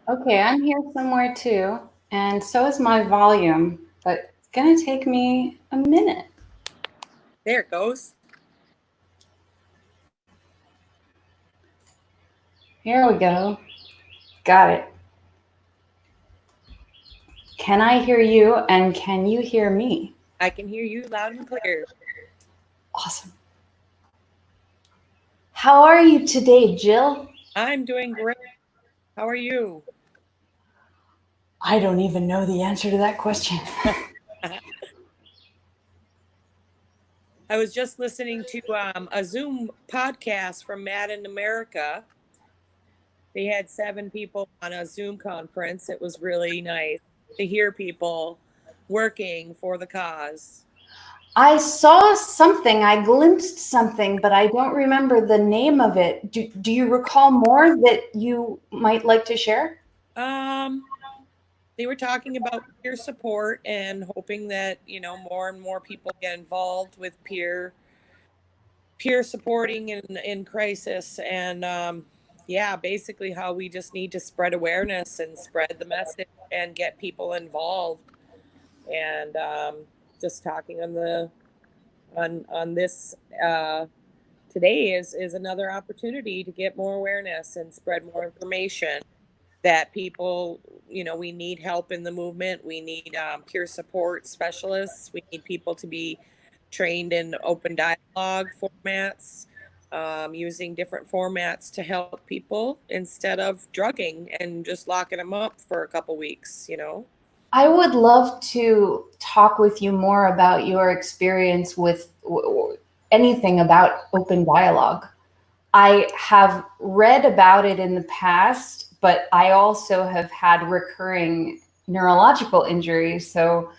Okay, I'm here somewhere too, and so is my volume, but it's gonna take me a minute. There it goes. Here we go. Got it. Can I hear you and can you hear me? I can hear you loud and clear. Awesome. How are you today, Jill? I'm doing great. How are you? I don't even know the answer to that question. I was just listening to a Zoom podcast from Mad in America. They had 7 people on a Zoom conference. It was really nice to hear people working for the cause. I saw something, I glimpsed something, but I don't remember the name of it. Do you recall more that you might like to share? Um, they were talking about peer support and hoping that more and more people get involved with peer supporting in crisis and yeah, basically how we just need to spread awareness and spread the message and get people involved and just talking on the on this today is another opportunity to get more awareness and spread more information that people, we need help in the movement. We need peer support specialists. We need people to be trained in open dialogue formats, using different formats to help people instead of drugging and just locking them up for a couple weeks. I would love to talk with you more about your experience with anything about open dialogue. I have read about it in the past, but I also have had recurring neurological injuries. So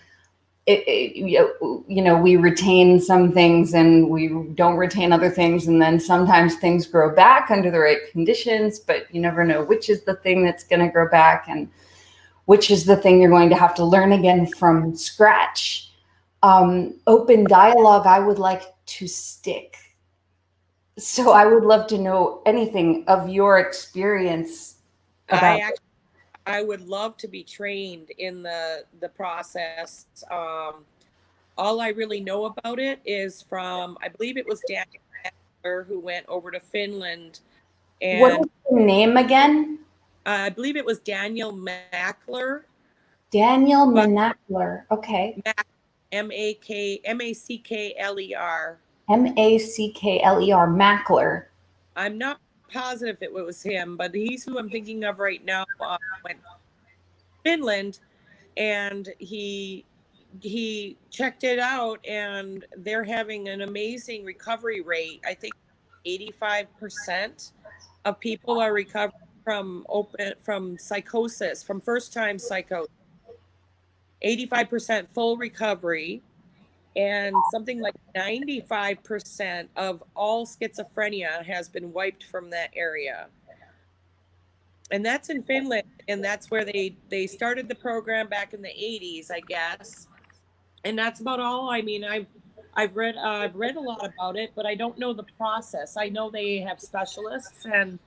we retain some things and we don't retain other things. And then sometimes things grow back under the right conditions, but you never know which is the thing that's going to grow back and which is the thing you're going to have to learn again from scratch. Open dialogue, I would like to stick. So I would love to know anything of your experience I about actually I would love to be trained in the process. All I really know about it is from, I believe it was Dan who went over to Finland, what and is the name again? I believe it was Daniel Mackler, Daniel but Manakler. Okay. Mac, Mackler. Mackler. I'm not positive it was him, but he's who I'm thinking of right now. Went to Finland, and he checked it out, and they're having an amazing recovery rate. I think 85% of people are recovering from psychosis, from first time psychosis. 85% full recovery, and something like 95% of all schizophrenia has been wiped from that area. And that's in Finland, and that's where they started the program back in the 80s, I guess. And that's about all. I mean, I've read a lot about it, but I don't know the process. I know they have specialists, and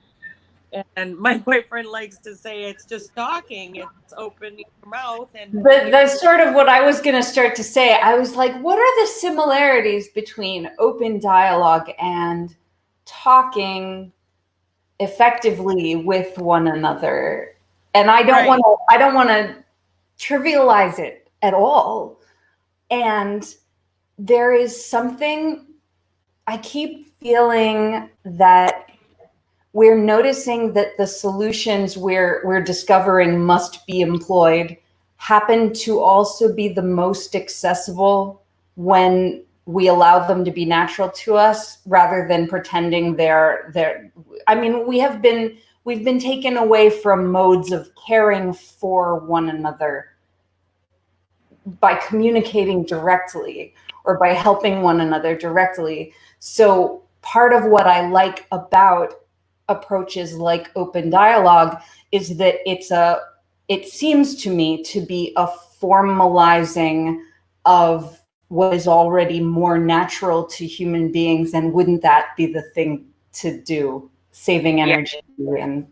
my boyfriend likes to say it's just talking. It's opening your mouth and That's sort of what I was going to start to say. I was like, what are the similarities between open dialogue and talking effectively with one another? And right. I don't want to trivialize it at all. And there is something I keep feeling that we're noticing that the solutions we're discovering must be employed happen to also be the most accessible when we allow them to be natural to us rather than pretending they're I mean, we've been taken away from modes of caring for one another by communicating directly or by helping one another directly. So part of what I like about approaches like open dialogue is that it seems to me to be a formalizing of what is already more natural to human beings. And wouldn't that be the thing to do? Saving Yeah. energy and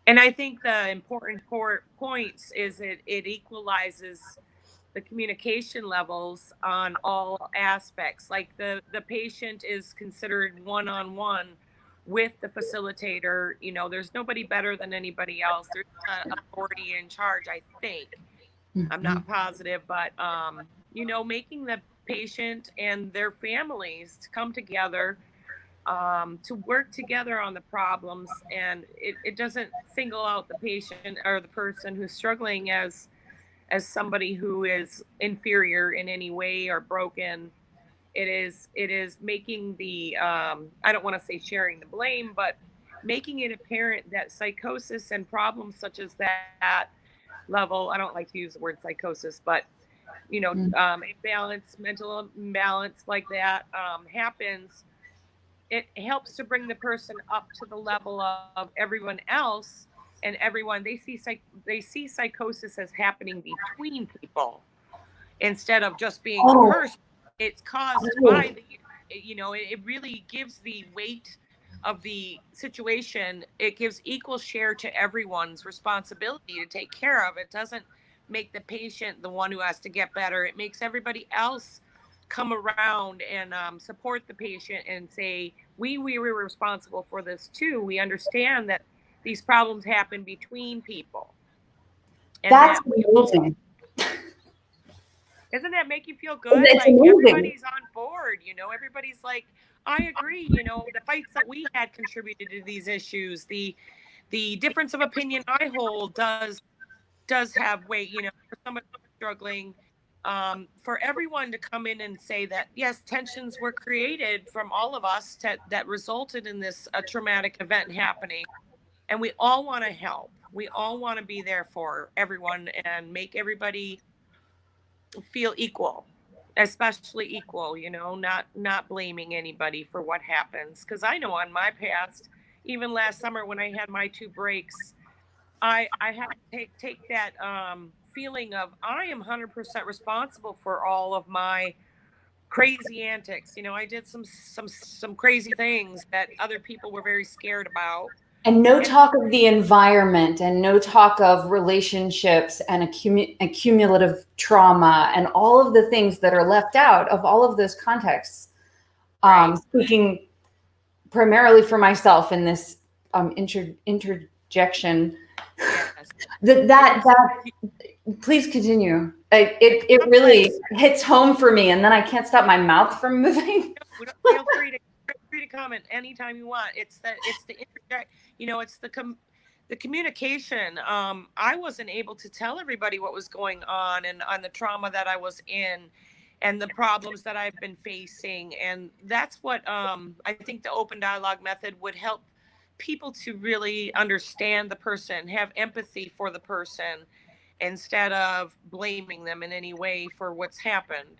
And I think the important points is it equalizes the communication levels on all aspects. Like the patient is considered one-on-one with the facilitator. You know, there's nobody better than anybody else. There's an authority in charge, I think. I'm not positive, but you know, making the patient and their families to come together, to work together on the problems, and it doesn't single out the patient or the person who's struggling as somebody who is inferior in any way or broken. It is making the I don't want to say sharing the blame, but making it apparent that psychosis and problems such as that level, I don't like to use the word psychosis, but you know, imbalance, mental imbalance like that happens. It helps to bring the person up to the level of everyone else, and everyone they see psychosis as happening between people instead of just being a person. It's caused by the, you know, it really gives the weight of the situation. It gives equal share to everyone's responsibility to take care of. It doesn't make the patient the one who has to get better. It makes everybody else come around and support the patient and say, we were responsible for this too. We understand that these problems happen between people. And that's amazing. Doesn't that make you feel good? It's like amazing. Everybody's on board, you know, everybody's like, I agree, you know, the fights that we had contributed to these issues. The difference of opinion I hold does have weight, you know, for somebody struggling, for everyone to come in and say that, yes, tensions were created from all of us that resulted in this traumatic event happening. And we all want to help. We all want to be there for everyone and make everybody feel equal, especially equal, you know, not blaming anybody for what happens. Because I know on my past, even last summer when I had my 2 breaks, I had to take that feeling of I am 100% responsible for all of my crazy antics. You know, I did some crazy things that other people were very scared about. And no talk of the environment, and no talk of relationships and accumulative trauma and all of the things that are left out of all of those contexts. Right. Speaking primarily for myself in this interjection, Yes. that please continue. It really hits home for me, and then I can't stop my mouth from moving. Feel free to comment anytime you want. It's the interject, you know, it's the communication. I wasn't able to tell everybody what was going on and on the trauma that I was in and the problems that I've been facing. And that's what I think the open dialogue method would help people to really understand the person, have empathy for the person instead of blaming them in any way for what's happened.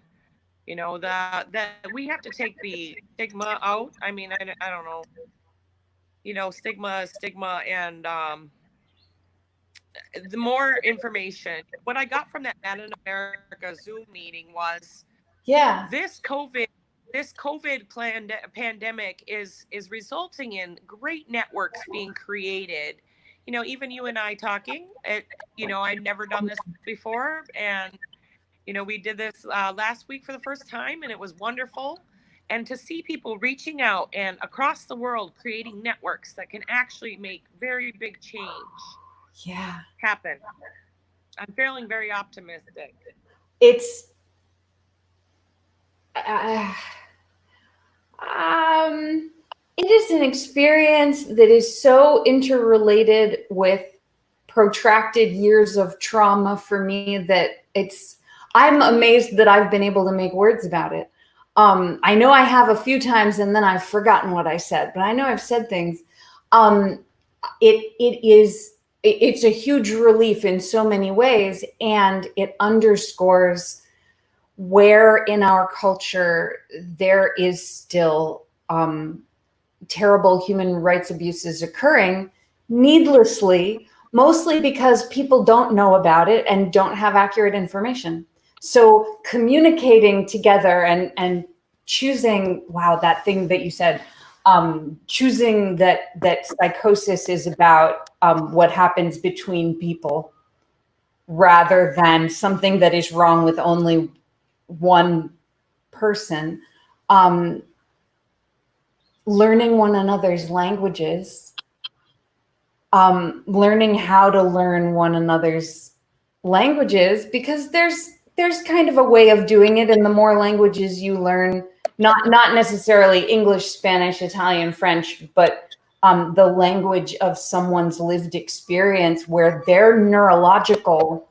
You know, that we have to take the stigma out. I mean, I don't know, you know, stigma, and the more information. What I got from that Mad in America Zoom meeting was, this COVID pandemic is resulting in great networks being created. You know, even you and I talking, you know, I've never done this before, and you know, we did this last week for the first time, and it was wonderful. And to see people reaching out and across the world creating networks that can actually make very big change happen. I'm feeling very optimistic. It's it is an experience that is so interrelated with protracted years of trauma for me that I'm amazed that I've been able to make words about it. I know I have a few times and then I've forgotten what I said, but I know I've said things. It's a huge relief in so many ways, and it underscores where in our culture there is still terrible human rights abuses occurring needlessly, mostly because people don't know about it and don't have accurate information. So communicating together and choosing, wow, that thing that you said, choosing that psychosis is about what happens between people rather than something that is wrong with only one person. Learning one another's languages, learning how to learn one another's languages, because there's kind of a way of doing it, and the more languages you learn, not necessarily English, Spanish, Italian, French, but the language of someone's lived experience, where their neurological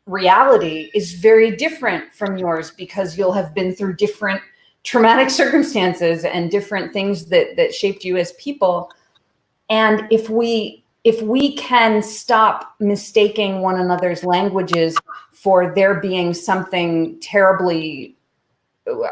reality is very different from yours, because you'll have been through different traumatic circumstances and different things that shaped you as people. And if we can stop mistaking one another's languages for there being something terribly,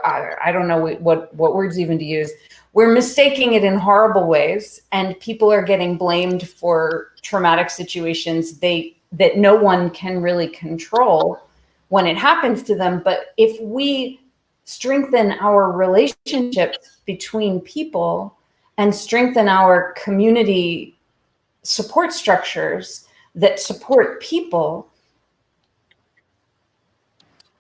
I don't know what words even to use. We're mistaking it in horrible ways, and people are getting blamed for traumatic situations that no one can really control when it happens to them. But if we strengthen our relationships between people and strengthen our community support structures that support people,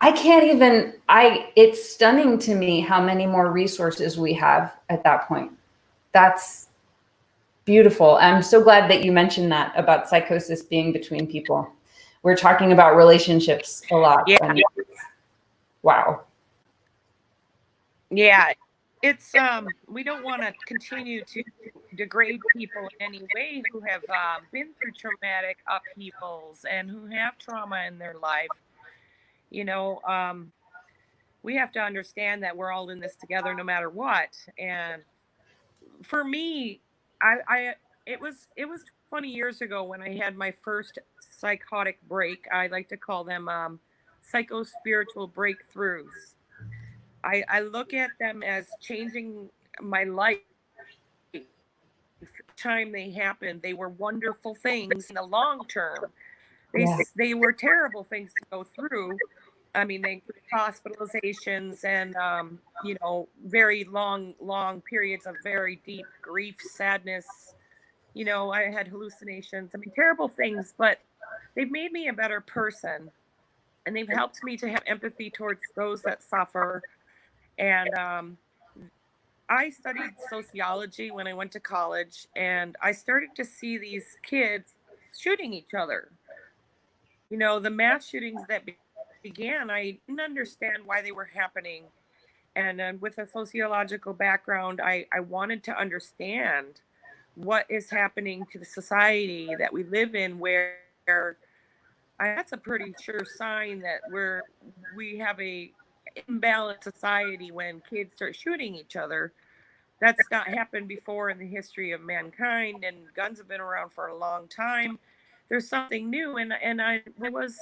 it's stunning to me how many more resources we have at that point. That's beautiful. I'm so glad that you mentioned that about psychosis being between people. We're talking about relationships a lot. Yeah. Wow. Yeah. It's, we don't want to continue to degrade people in any way who have been through traumatic upheavals and who have trauma in their life. You know, we have to understand that we're all in this together no matter what. And for me, it was 20 years ago when I had my first psychotic break. I like to call them psycho spiritual breakthroughs. I look at them as changing my life. Time they happened, they were wonderful things in the long term. They were terrible things to go through. I mean, they include hospitalizations and you know, very long periods of very deep grief, sadness. You know, I had hallucinations. I mean, terrible things, but they've made me a better person, and they've helped me to have empathy towards those that suffer. And I studied sociology when I went to college, and I started to see these kids shooting each other. You know, the mass shootings that began, I didn't understand why they were happening. And with a sociological background, I wanted to understand what is happening to the society that we live in, where that's a pretty sure sign that we have a imbalanced society when kids start shooting each other. That's not happened before in the history of mankind, and guns have been around for a long time. There's something new, and I was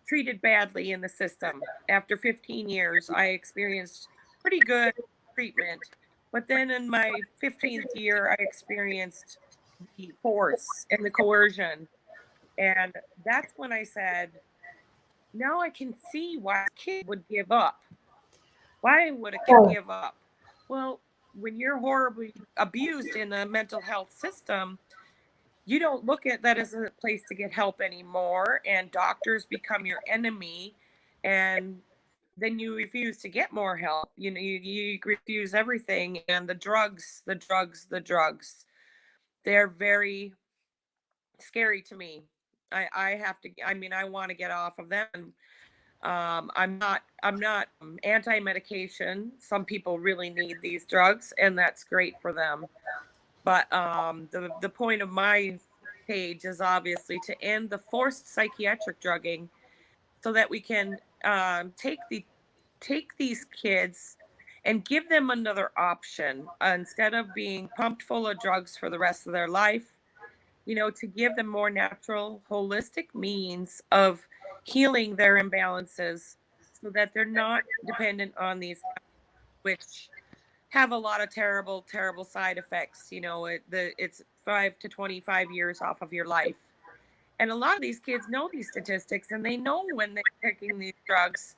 treated badly in the system. After 15 years, I experienced pretty good treatment, but then in my 15th year, I experienced the force and the coercion, and that's when I said, now I can see why a kid would give up. Why would a kid give up? Well, when you're horribly abused in the mental health system, you don't look at that as a place to get help anymore, and doctors become your enemy, and then you refuse to get more help. You know, you refuse everything, and the drugs, they're very scary to me. I have to, I mean, I want to get off of them. I'm not anti-medication. Some people really need these drugs, and that's great for them. But the point of my page is obviously to end the forced psychiatric drugging, so that we can take these kids and give them another option, instead of being pumped full of drugs for the rest of their life. You know, to give them more natural, holistic means of healing their imbalances, so that they're not dependent on these, which have a lot of terrible side effects. You know, it's 5 to 25 years off of your life. And a lot of these kids know these statistics, and they know when they're taking these drugs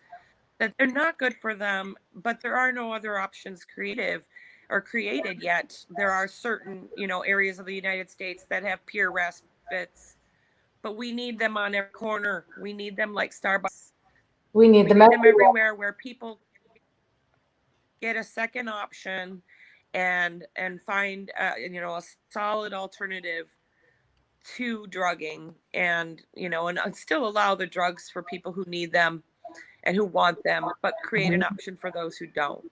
that they're not good for them, but there are no other options creative or created yet. There are certain, areas of the United States that have peer respites, but we need them on every corner. We need them like Starbucks. We need We them need them everywhere. everywhere where people get a second option and find a solid alternative to drugging, and and still allow the drugs for people who need them and who want them, but create an option for those who don't.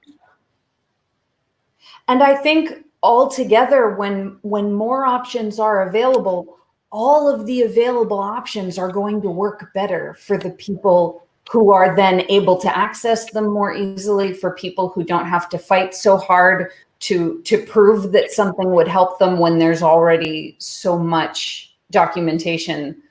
And I think altogether, when more options are available, all of the available options are going to work better for the people who are then able to access them more easily, for people who don't have to fight so hard to prove that something would help them when there's already so much documentation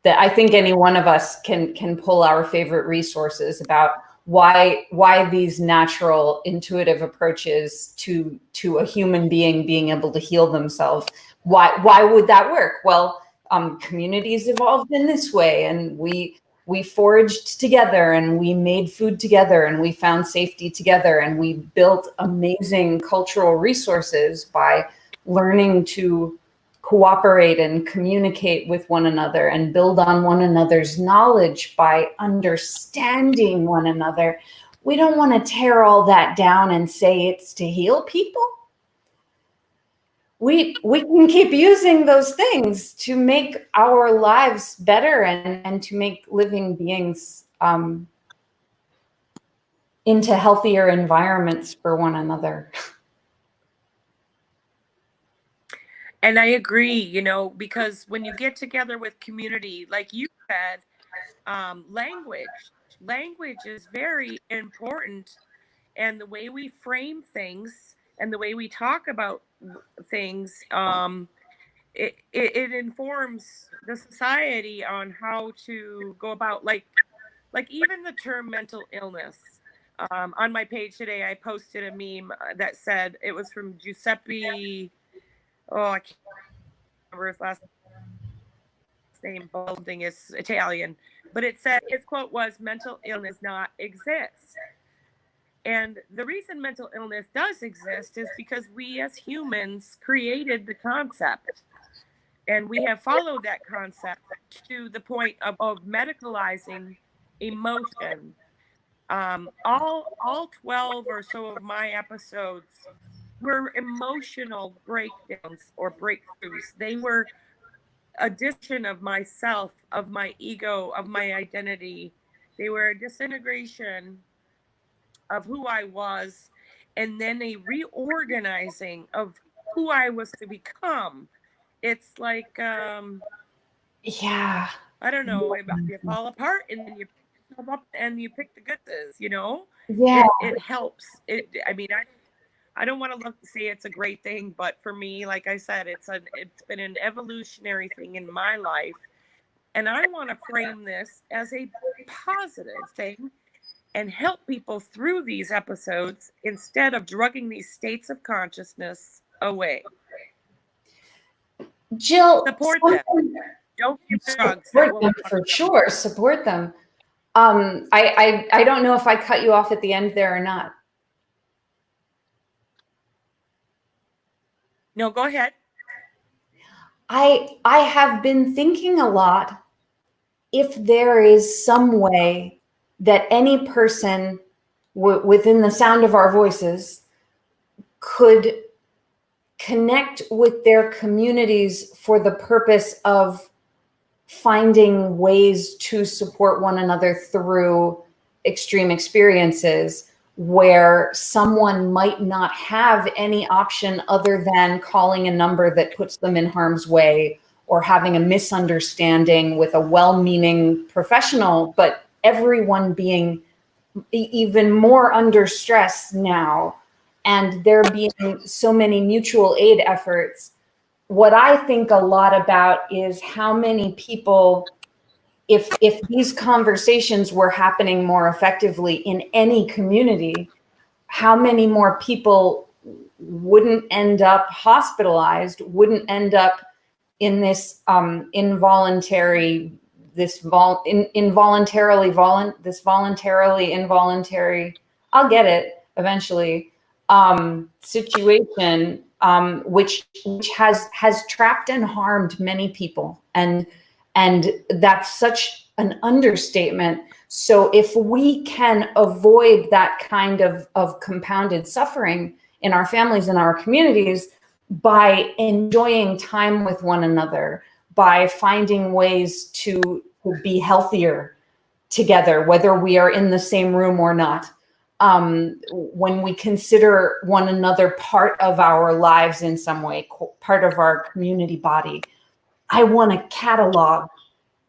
that I think any one of us can pull our favorite resources about why these natural intuitive approaches to a human being able to heal themselves, why would that work? Well, communities evolved in this way, and we foraged together, and we made food together, and we found safety together, and we built amazing cultural resources by learning to cooperate and communicate with one another and build on one another's knowledge by understanding one another. We don't want to tear all that down and say it's to heal people. We can keep using those things to make our lives better and to make living beings into healthier environments for one another. And I agree, because when you get together with community, like you said, language is very important. And the way we frame things and the way we talk about things, it informs the society on how to go about, like even the term mental illness. On my page today, I posted a meme that said, it was from Giuseppe. Oh, I can't remember his last name. Balding is Italian, but it said, his quote was, "Mental illness not exist." And the reason mental illness does exist is because we as humans created the concept, and we have followed that concept to the point of medicalizing emotion. All 12 or so of my episodes were emotional breakdowns or breakthroughs. They were addition of myself, of my ego, of my identity. They were a disintegration of who I was, and then a reorganizing of who I was to become. It's like, Yeah. I don't know, you fall apart and then you pick yourself up and you pick the good things, Yeah. It helps. I mean, I don't want to say it's a great thing, but for me, like I said, it's been an evolutionary thing in my life. And I want to frame this as a positive thing and help people through these episodes instead of drugging these states of consciousness away. Jill, support them. Don't give drugs. Support them for sure. Support them. I don't know if I cut you off at the end there or not. No, go ahead. I have been thinking a lot if there is some way that any person within the sound of our voices could connect with their communities for the purpose of finding ways to support one another through extreme experiences where someone might not have any option other than calling a number that puts them in harm's way, or having a misunderstanding with a well-meaning professional, but everyone being even more under stress now, and there being so many mutual aid efforts. What I think a lot about is how many people, if these conversations were happening more effectively in any community, how many more people wouldn't end up hospitalized, wouldn't end up in this involuntary involuntary, I'll get it eventually, situation, which has trapped and harmed many people, and that's such an understatement. So if we can avoid that kind of compounded suffering in our families and our communities by enjoying time with one another, by finding ways to be healthier together, whether we are in the same room or not, when we consider one another part of our lives in some way, part of our community body, I want to catalog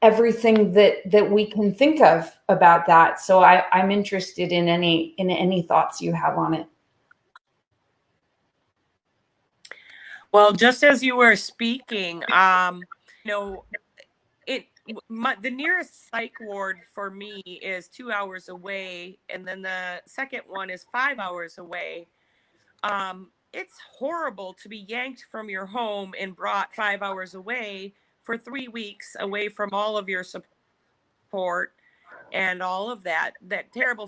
everything that we can think of about that. So I'm interested in any thoughts you have on it. Well, just as you were speaking, the nearest psych ward for me is 2 hours away, and then the second one is 5 hours away. It's horrible to be yanked from your home and brought 5 hours away for 3 weeks, away from all of your support and all of that terrible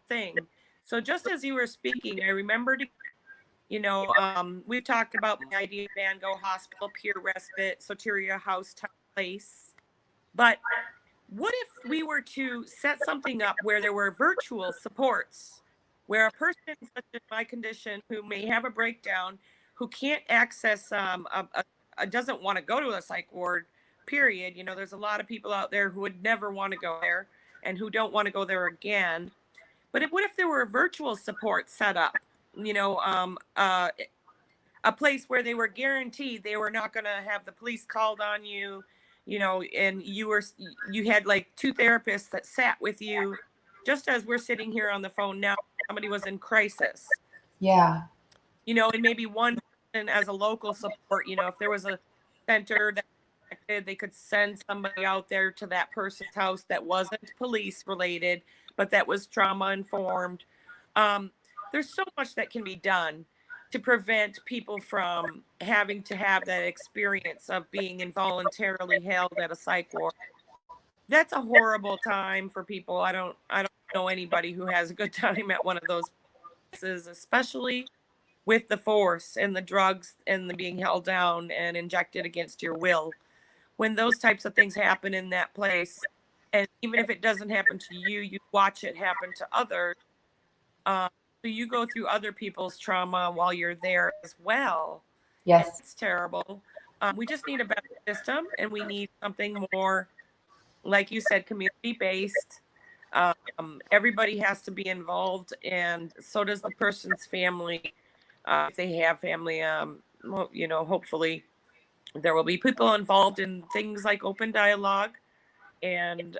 thing. So just as you were speaking, I remembered, we've talked about my idea of Van Gogh Hospital, Peer Respite, Soteria House type place. But what if we were to set something up where there were virtual supports, where a person such as my condition who may have a breakdown, who can't access, doesn't want to go to a psych ward, period. There's a lot of people out there who would never want to go there and who don't want to go there again. But what if there were virtual support set up, a place where they were guaranteed they were not going to have the police called on you, and you had like 2 therapists that sat with you, just as we're sitting here on the phone now. Somebody was in crisis. Yeah. And maybe one person as a local support, if there was a center that they could send somebody out there to that person's house that wasn't police related, but that was trauma informed. There's so much that can be done to prevent people from having to have that experience of being involuntarily held at a psych ward. That's a horrible time for people. I don't know anybody who has a good time at one of those places, especially with the force and the drugs and the being held down and injected against your will. When those types of things happen in that place, and even if it doesn't happen to you, you watch it happen to others. So you go through other people's trauma while you're there as well. Yes. It's terrible. We just need a better system, and we need something more, like you said, community-based. Everybody has to be involved, and so does the person's family. If they have family, hopefully there will be people involved in things like open dialogue and,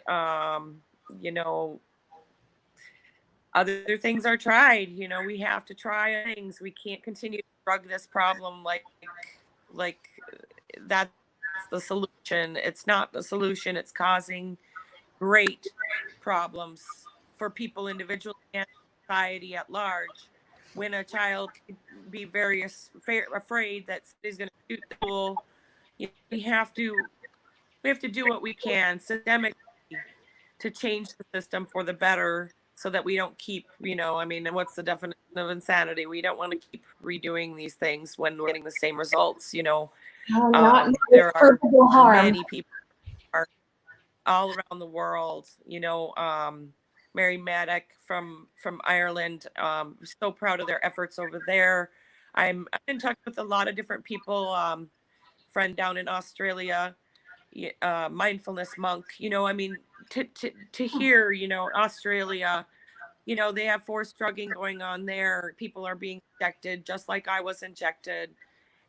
other things are tried. We have to try things. We can't continue to drug this problem like that's the solution. It's not the solution. It's causing great problems for people individually and society at large. When a child can be very afraid that he's going to shoot the school, we have to do what we can systemically to change the system for the better, so that we don't keep, what's the definition of insanity? We don't want to keep redoing these things when we're getting the same results. There are many people are all around the world. Mary Maddock from Ireland. So proud of their efforts over there. I'm in touch with a lot of different people. Friend down in Australia, mindfulness monk. To hear, Australia, they have forced drugging going on there. People are being injected just like I was injected.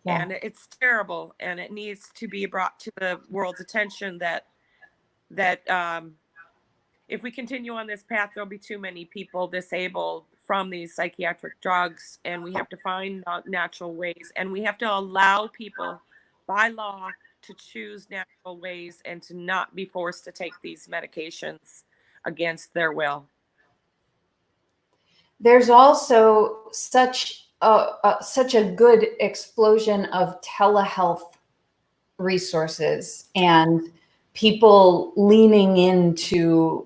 Yeah. And it's terrible. And it needs to be brought to the world's attention that if we continue on this path, there'll be too many people disabled from these psychiatric drugs. And we have to find natural ways. And we have to allow people by law to choose natural ways and to not be forced to take these medications against their will. There's also such a good explosion of telehealth resources and people leaning into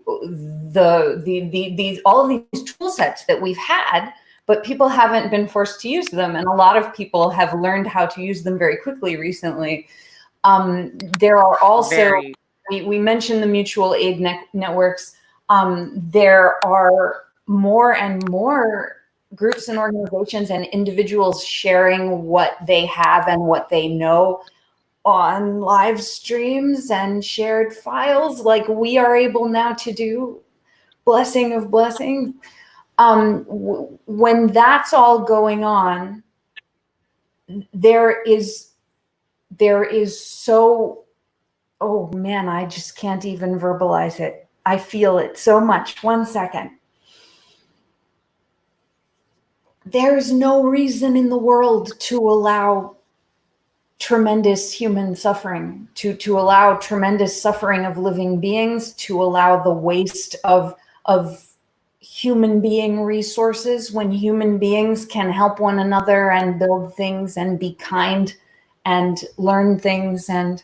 these all of these tool sets that we've had but people haven't been forced to use them. And a lot of people have learned how to use them very quickly recently. There are also, we mentioned the mutual aid networks. There are more and more groups and organizations and individuals sharing what they have and what they know on live streams and shared files, like we are able now to do. Blessing of blessings. When that's all going on, there is so, oh man, I just can't even verbalize it. I feel it so much. 1 second. There's no reason in the world to allow tremendous human suffering, to allow tremendous suffering of living beings, to allow the waste of human being resources, when human beings can help one another and build things and be kind and learn things and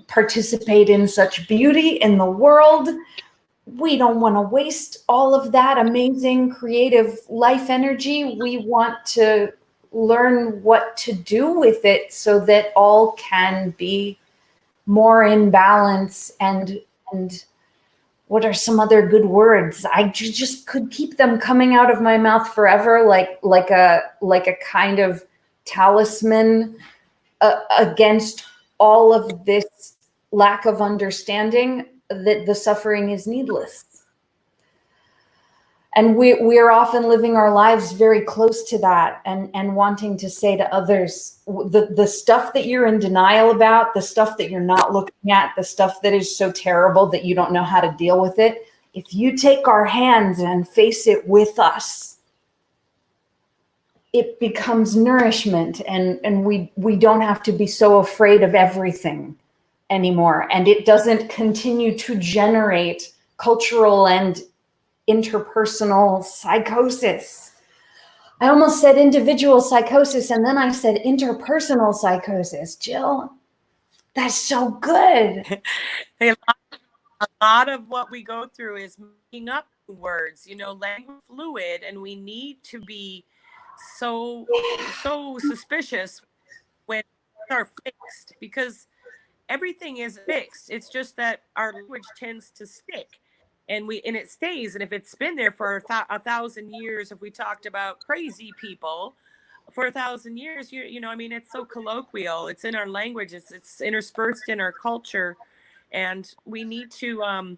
participate in such beauty in the world. We don't want to waste all of that amazing creative life energy. We want to learn what to do with it so that all can be more in balance. And what are some other good words? I just could keep them coming out of my mouth forever, like a kind of talisman against all of this lack of understanding that the suffering is needless. And we're often living our lives very close to that and wanting to say to others, the stuff that you're in denial about, the stuff that you're not looking at, the stuff that is so terrible that you don't know how to deal with it, if you take our hands and face it with us, it becomes nourishment, and we don't have to be so afraid of everything anymore. And it doesn't continue to generate cultural and interpersonal psychosis. I almost said individual psychosis, and then I said interpersonal psychosis. Jill, that's so good. A lot of what we go through is making up words, language fluid, and we need to be so suspicious when they're fixed, because everything is fixed. It's just that our language tends to stick, and it stays. And if it's been there for 1,000 years, if we talked about crazy people for 1,000 years, it's so colloquial. It's in our language. It's interspersed in our culture, and we need to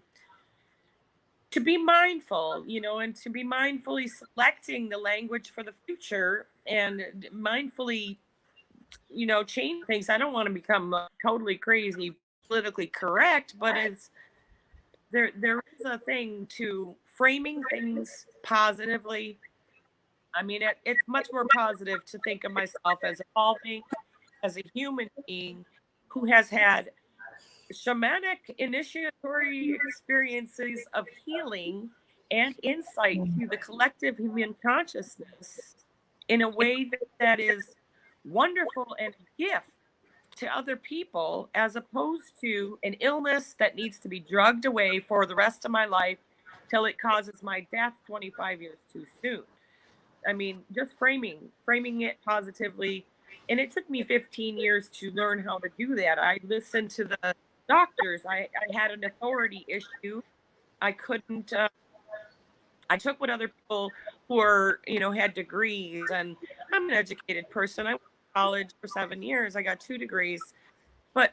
be mindful, and to be mindfully selecting the language for the future, and mindfully, change things. I don't want to become totally crazy, politically correct, but there is a thing to framing things positively. It's much more positive to think of myself as evolving as a human being who has had shamanic initiatory experiences of healing and insight to the collective human consciousness in a way that is wonderful and a gift to other people, as opposed to an illness that needs to be drugged away for the rest of my life till it causes my death 25 years too soon. Just framing it positively. And it took me 15 years to learn how to do that. I listened to the doctors. I had an authority issue. I couldn't, I took what other people who were, had degrees, and I'm an educated person. I went to college for 7 years. I got 2 degrees, but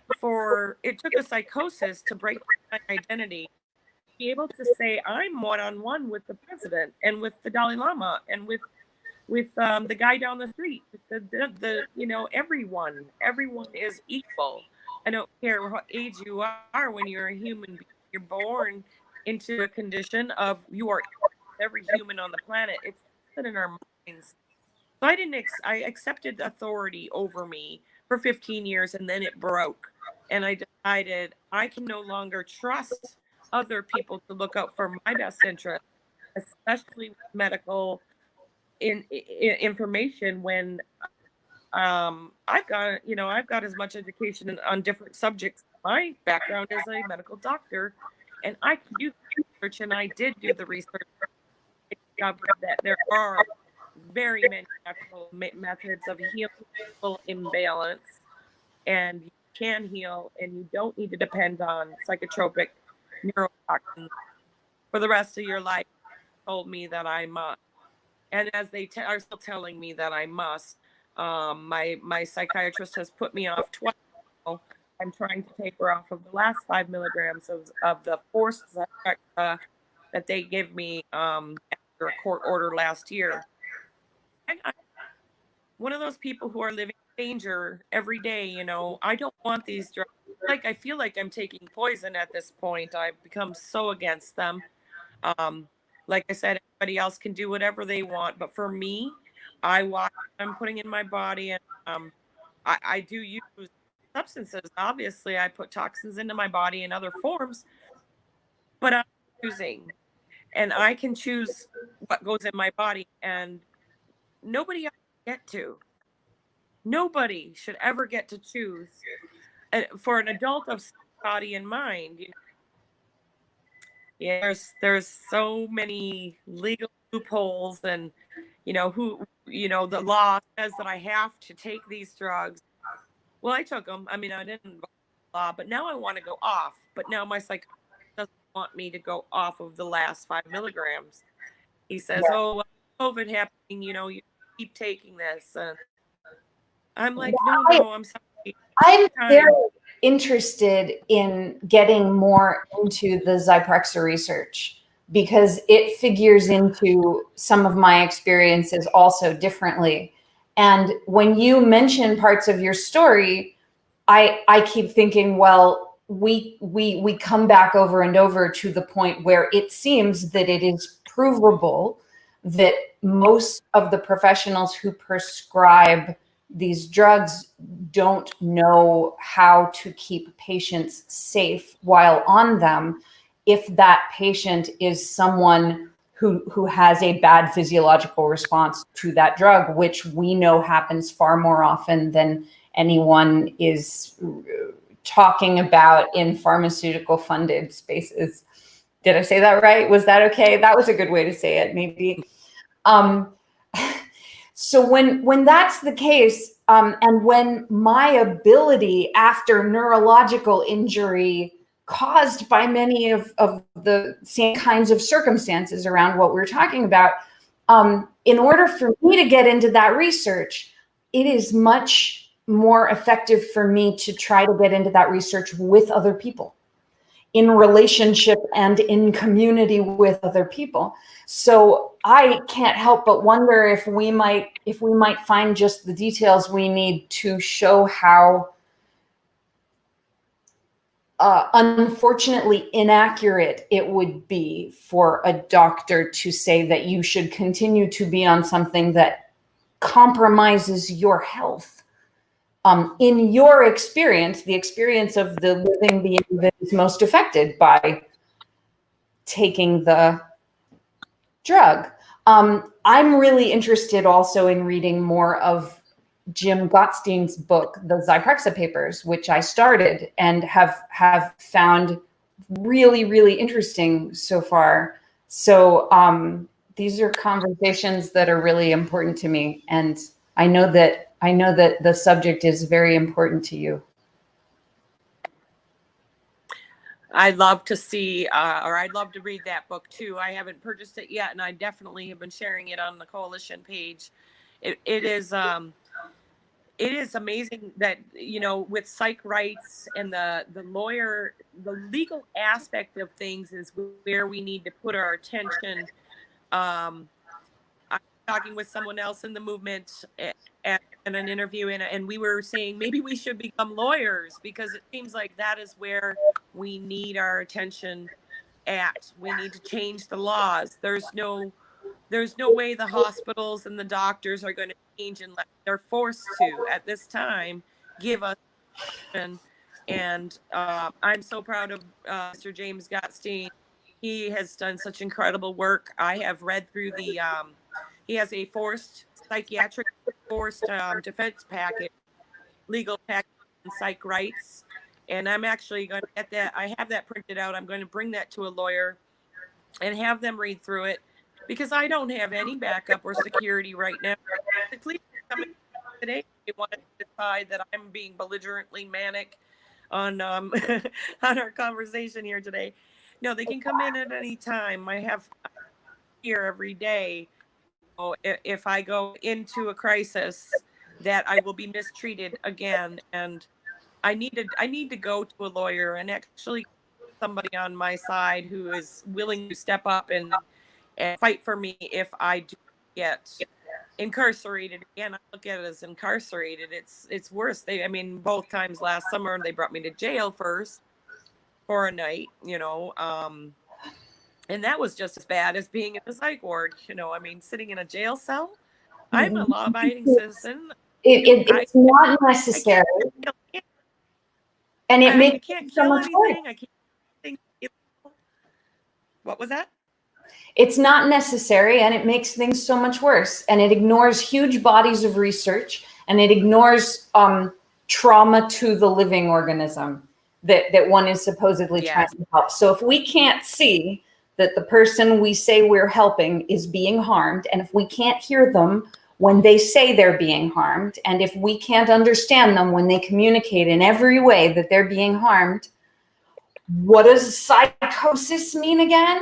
it took a psychosis to break my identity, be able to say I'm one-on-one with the president and with the Dalai Lama and with the guy down the street, everyone is equal. I don't care what age you are. When you're a human being, you're born into a condition of you are every human on the planet. It's in our minds. So I accepted authority over me for 15 years, and then it broke. And I decided I can no longer trust other people to look out for my best interest, especially with medical information, when I've got as much education on different subjects. My background is a medical doctor, and I can do the research, and I did do the research. discovered that there are very many natural methods of healing mental imbalance, and you can heal, and you don't need to depend on psychotropic neurotoxins for the rest of your life. Told me that I must, and as they are still telling me that I must. My psychiatrist has put me off twice. I'm trying to taper off of the last 5 milligrams of the forced Zyprexa that they give me after a court order last year. And I'm one of those people who are living in danger every day. You know, I don't want these drugs. Like, I feel like I'm taking poison at this point. I've become so against them. Um, like I said, everybody else can do whatever they want, but for me, I watch what I'm putting in my body, and I do use substances. Obviously, I put toxins into my body in other forms, but I'm choosing, and I can choose what goes in my body, and nobody else get to. Nobody should ever get to choose. For an adult of body and mind, you know, yeah, there's so many legal loopholes, and the law says that I have to take these drugs. Well, I took them. I mean, I didn't vote the law, but now I want to go off. But now my psychologist doesn't want me to go off of the last 5 milligrams. He says, "Oh, well, COVID happening, you keep taking this." And I'm like, no, I'm sorry. I'm very interested in getting more into the Zyprexa research because it figures into some of my experiences also differently. And when you mention parts of your story, I keep thinking, well, we come back over and over to the point where it seems that it is provable that most of the professionals who prescribe these drugs don't know how to keep patients safe while on them if that patient is someone who has a bad physiological response to that drug, which we know happens far more often than anyone is talking about in pharmaceutical funded spaces. Did I say that right? Was that okay? That was a good way to say it, maybe. So when that's the case, and when my ability after neurological injury caused by many of the same kinds of circumstances around what we're talking about, in order for me to get into that research, it is much more effective for me to try to get into that research with other people, in relationship and in community with other people. So I can't help but wonder if we might find just the details we need to show how unfortunately inaccurate it would be for a doctor to say that you should continue to be on something that compromises your health. In your experience, the experience of the living being that is most affected by taking the drug. I'm really interested also in reading more of Jim Gottstein's book, The Zyprexa Papers, which I started and have found really, really interesting so far. So these are conversations that are really important to me, and I know that the subject is very important to you. I'd love to see, or I'd love to read that book too. I haven't purchased it yet, and I definitely have been sharing it on the coalition page. It is amazing that, with psych rights and the legal aspect of things is where we need to put our attention. I'm talking with someone else in the movement at an interview, and we were saying maybe we should become lawyers, because it seems like that is where we need our attention at. We need to change the laws. There's no way the hospitals and the doctors are going to change unless they're forced to, at this time, give us option. And I'm so proud of Mr. James Gottstein. He has done such incredible work. I have read through the he has a psychiatric forced defense package, legal package on psych rights. And I'm actually going to get that. I have that printed out. I'm going to bring that to a lawyer and have them read through it because I don't have any backup or security right now. The police come in today. They want to decide that I'm being belligerently manic on on our conversation here today. No, they can come in at any time. I have here every day. So if I go into a crisis, that I will be mistreated again, and I need to go to a lawyer and actually somebody on my side who is willing to step up and fight for me if I do get incarcerated again. I look at it as incarcerated. It's worse. I mean, both times last summer they brought me to jail first for a night, and that was just as bad as being in a psych ward. I mean, sitting in a jail cell. I'm a law-abiding citizen. It's not I necessary, can't, and it I makes can't it so kill much worse. anything. I can't think. What was that? It's not necessary, and it makes things so much worse. And it ignores huge bodies of research, and it ignores trauma to the living organism that one is supposedly trying to help. So if we can't see that the person we say we're helping is being harmed, and if we can't hear them when they say they're being harmed, and if we can't understand them when they communicate in every way that they're being harmed, what does psychosis mean again?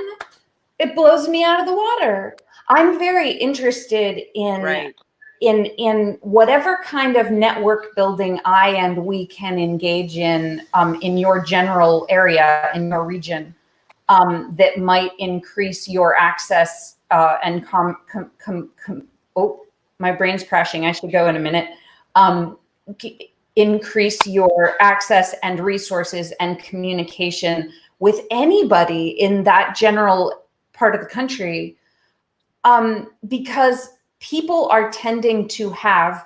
It blows me out of the water. I'm very interested in whatever kind of network building I and we can engage in your general area, in your region, that might increase your access and oh, my brain's crashing. I should go in a minute. Increase your access and resources and communication with anybody in that general part of the country, because people are tending to have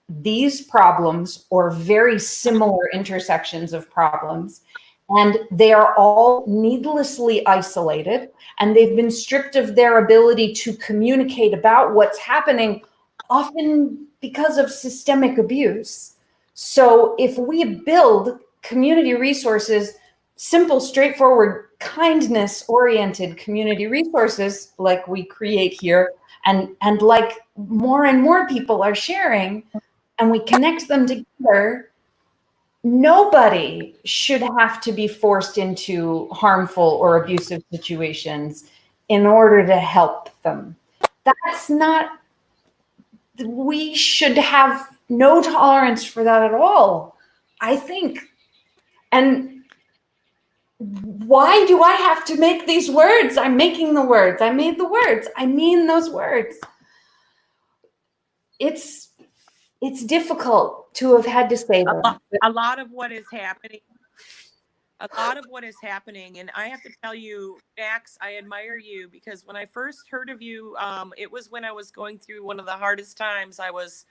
these problems or very similar intersections of problems, and they are all needlessly isolated, and they've been stripped of their ability to communicate about what's happening, often because of systemic abuse. So if we build community resources, simple, straightforward, kindness-oriented community resources like we create here, and like more and more people are sharing, and we connect them together, nobody should have to be forced into harmful or abusive situations in order to help them. That's not, we should have no tolerance for that at all, I think. And why do I have to make these words? I'm making the words. I made the words. I mean those words. It's difficult to have had to say them. A lot of what is happening, and I have to tell you, Max, I admire you, because when I first heard of you, it was when I was going through one of the hardest times. I was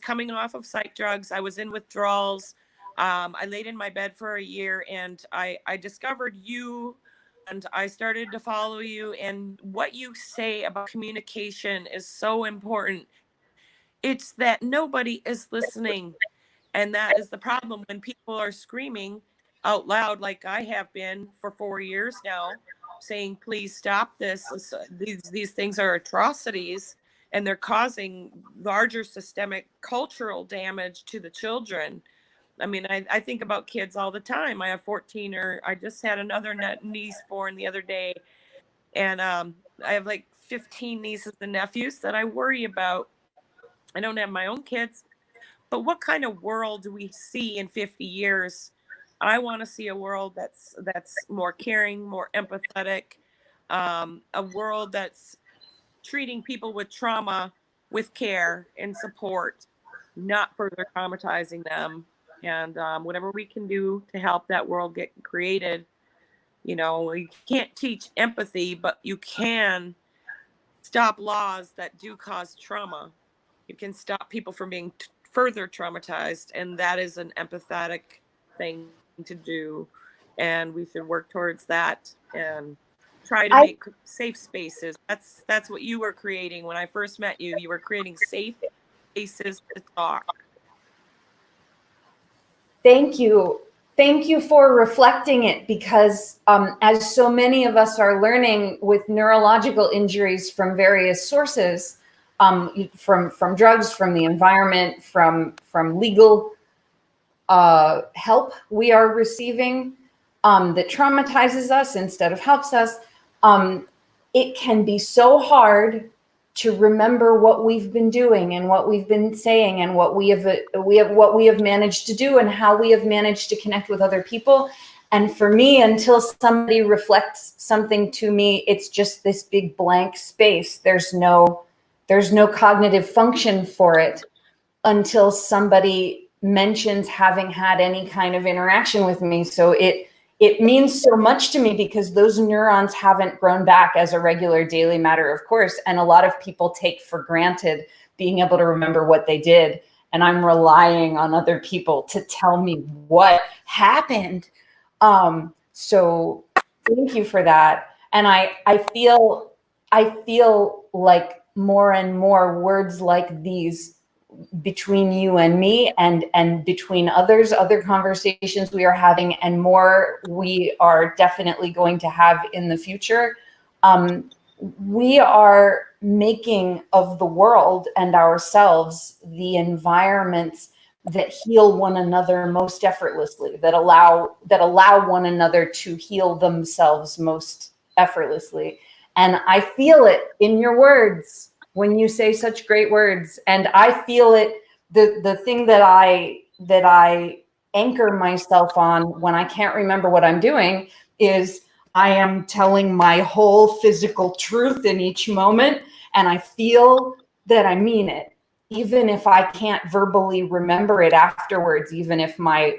coming off of psych drugs. I was in withdrawals. I laid in my bed for a year, and I discovered you, and I started to follow you. And what you say about communication is so important. It's that nobody is listening. And that is the problem when people are screaming out loud, like I have been for 4 years now, saying, please stop this. These things are atrocities, and they're causing larger systemic cultural damage to the children. I mean, I think about kids all the time. I have 14, or I just had another niece born the other day. And I have like 15 nieces and nephews that I worry about. I don't have my own kids, but what kind of world do we see in 50 years? I want to see a world that's more caring, more empathetic, a world that's treating people with trauma with care and support, not further traumatizing them. And whatever we can do to help that world get created, you can't teach empathy, but you can stop laws that do cause trauma. You can stop people from being further traumatized, and that is an empathetic thing to do, and we should work towards that and try to make safe spaces. That's what you were creating when I first met you. You were creating safe spaces to talk. Thank you. Thank you for reflecting it, because as so many of us are learning with neurological injuries from various sources, from drugs, from the environment, from legal help we are receiving that traumatizes us instead of helps us, it can be so hard to remember what we've been doing and what we've been saying and what we have managed to do and how we have managed to connect with other people. And for me, until somebody reflects something to me, it's just this big blank space. There's no cognitive function for it until somebody mentions having had any kind of interaction with me. So it means so much to me, because those neurons haven't grown back as a regular daily matter of course. And a lot of people take for granted being able to remember what they did. And I'm relying on other people to tell me what happened. So thank you for that. And I feel like more and more words like these between you and me, and between other conversations we are having, and more we are definitely going to have in the future, we are making of the world and ourselves the environments that heal one another most effortlessly, that allow one another to heal themselves most effortlessly. And I feel it in your words when you say such great words. And I feel it, the thing that I anchor myself on when I can't remember what I'm doing is I am telling my whole physical truth in each moment. And I feel that I mean it, even if I can't verbally remember it afterwards, even if my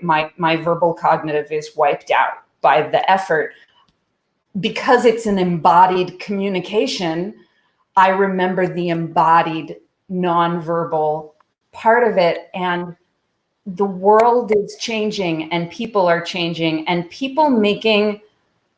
verbal cognitive is wiped out by the effort, because it's an embodied communication. I remember the embodied nonverbal part of it. And the world is changing, and people are changing, and people making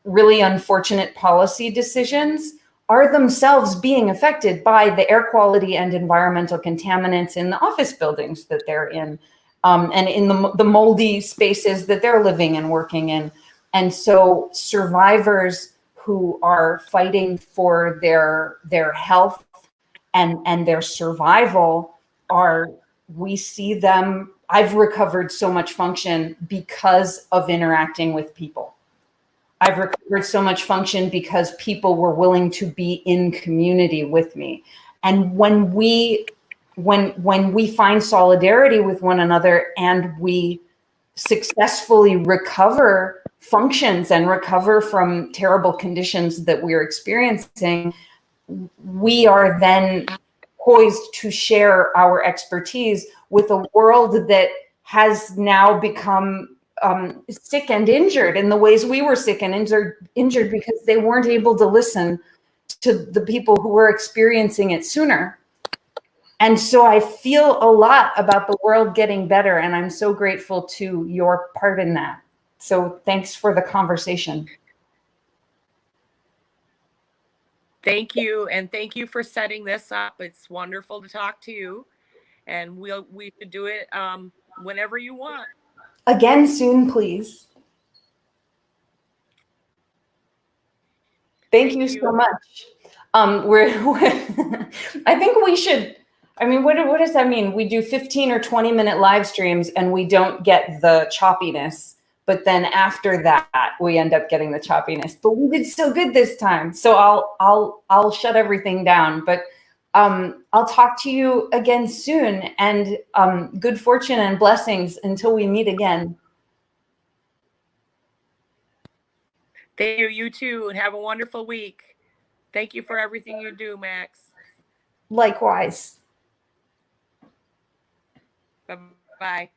really unfortunate policy decisions are themselves being affected by the air quality and environmental contaminants in the office buildings that they're in, and in the moldy spaces that they're living and working in. And so survivors who are fighting for their health and their survival are, we see them. I've recovered so much function because of interacting with people. I've recovered so much function because people were willing to be in community with me. And when we find solidarity with one another, and we successfully recover functions and recover from terrible conditions that we're experiencing, we are then poised to share our expertise with a world that has now become sick and injured in the ways we were sick and injured because they weren't able to listen to the people who were experiencing it sooner. And so I feel a lot about the world getting better, and I'm so grateful to your part in that. So thanks for the conversation. Thank you. And thank you for setting this up. It's wonderful to talk to you. And we should do it whenever you want. Again soon, please. Thank you so much. I think we should, I mean, what does that mean? We do 15 or 20-minute live streams and we don't get the choppiness, but then after that, we end up getting the choppiness. But we did so good this time. So I'll shut everything down. But I'll talk to you again soon, and good fortune and blessings until we meet again. Thank you. You too. And have a wonderful week. Thank you for everything you do, Max. Likewise. Bye-bye.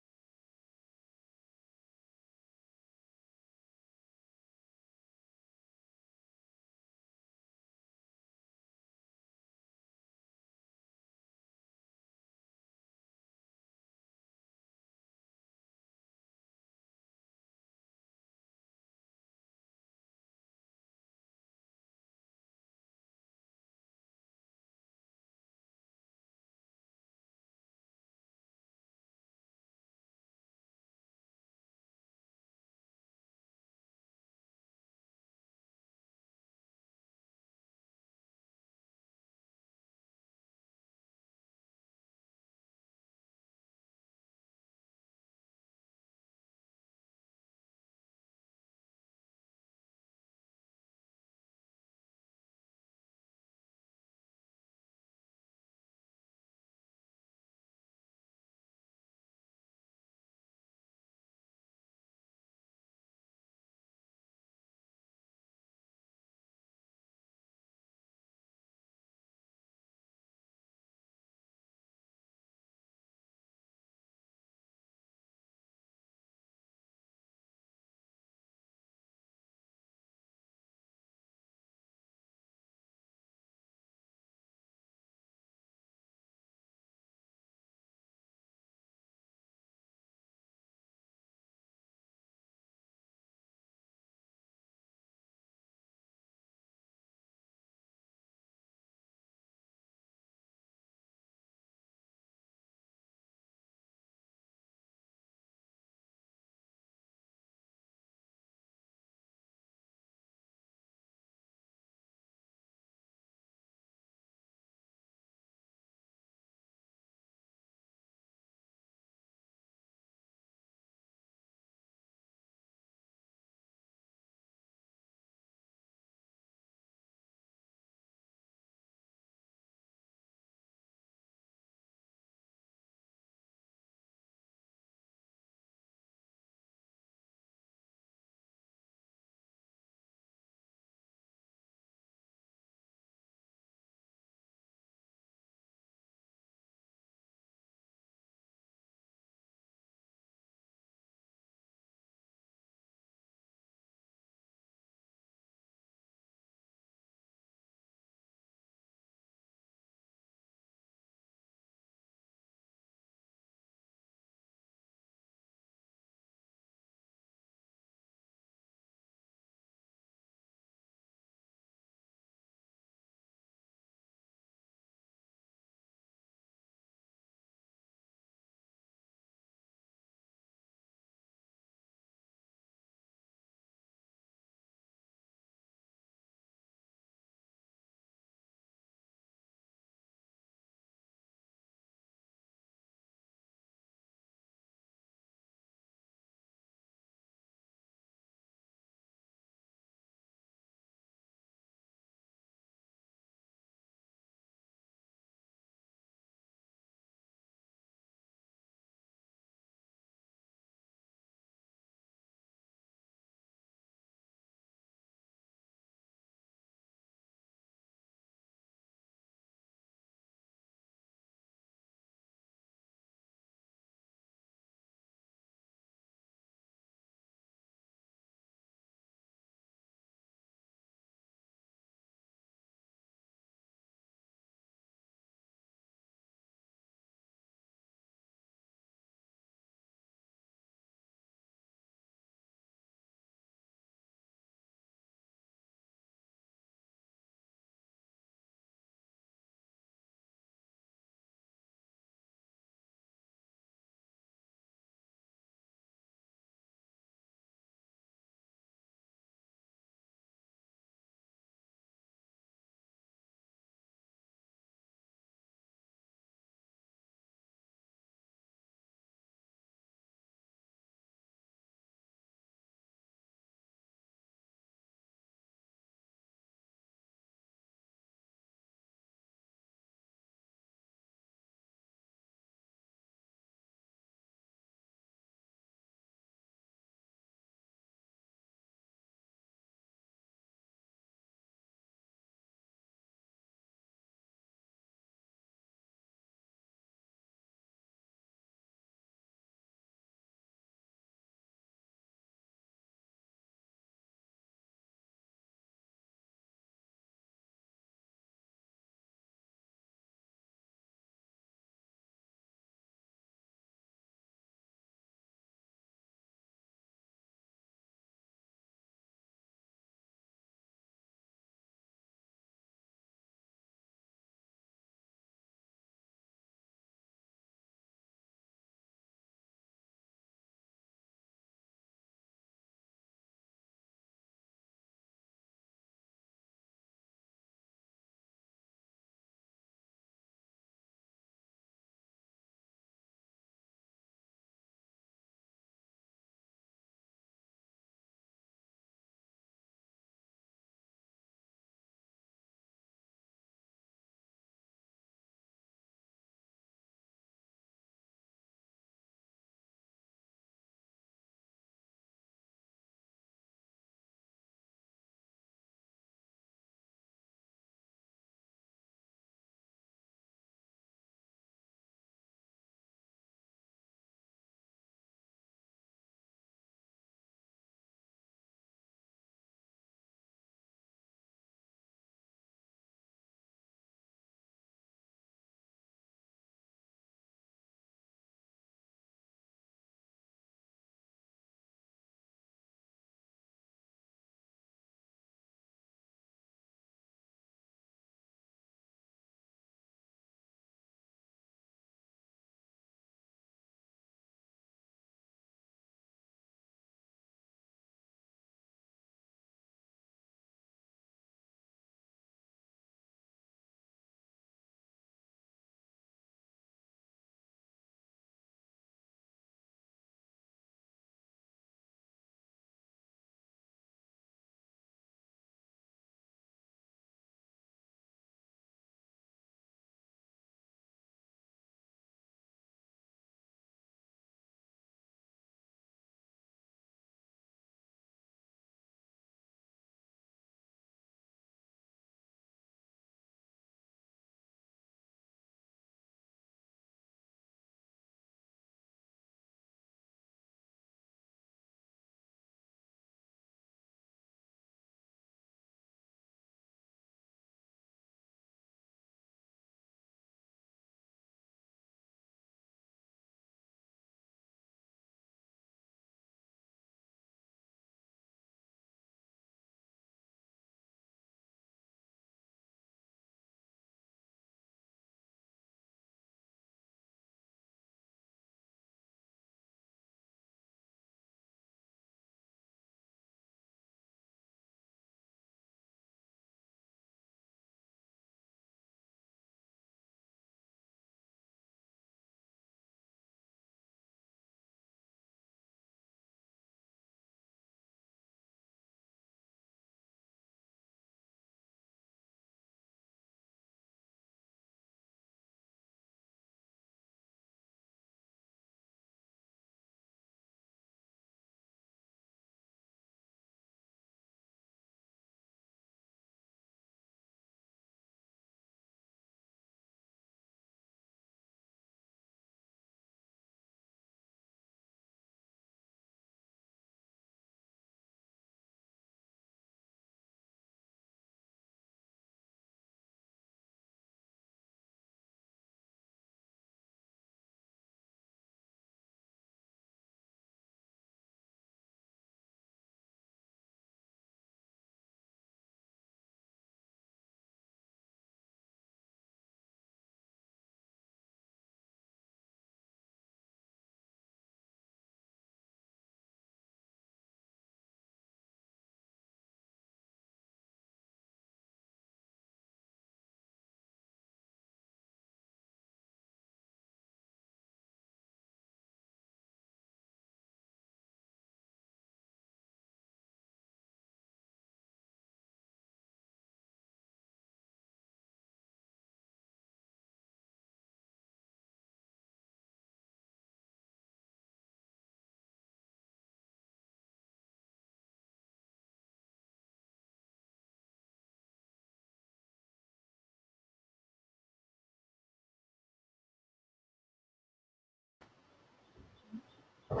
Are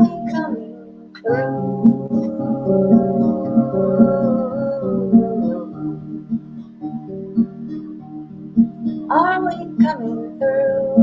we coming through? Are we coming through?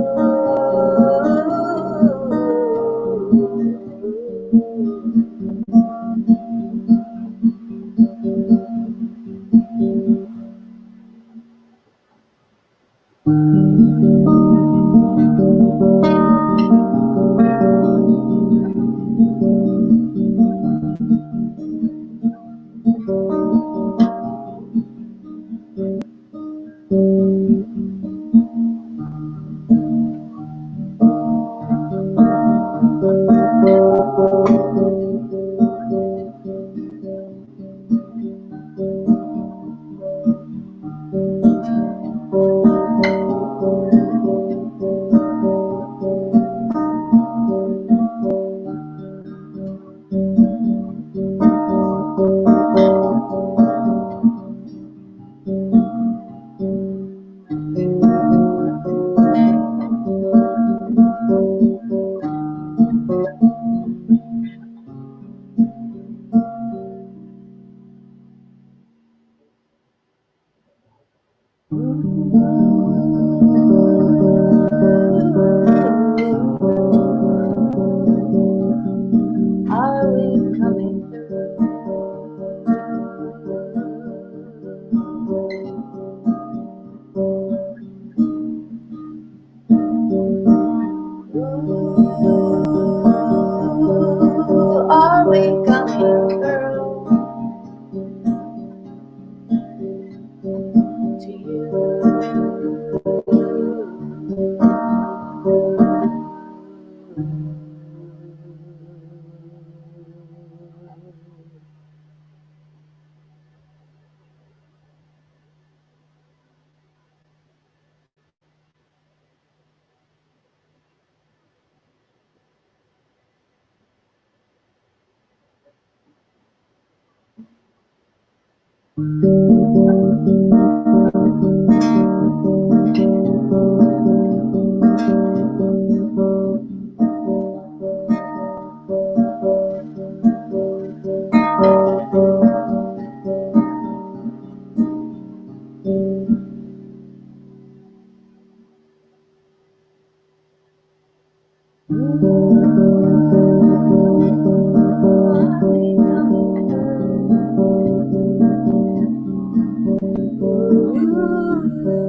Are we coming through? Ooh, are we coming through to you?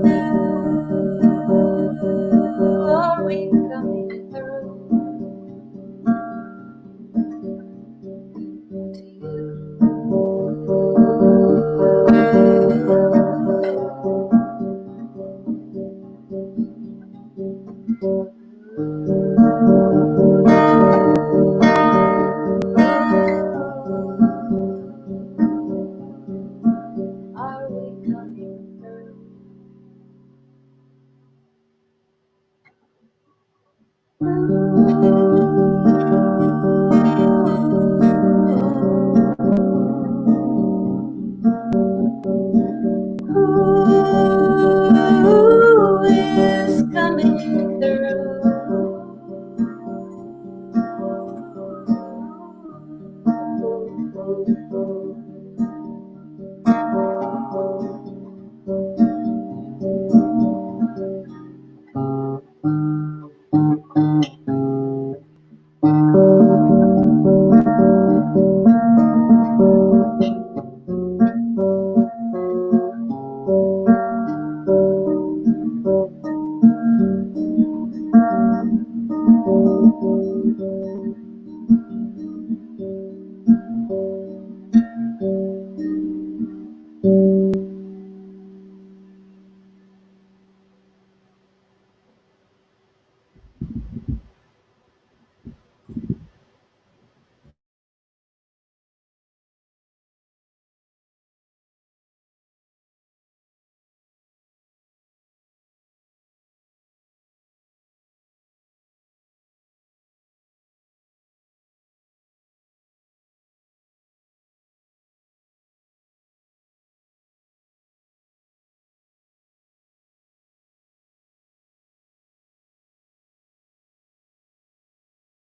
Ooh,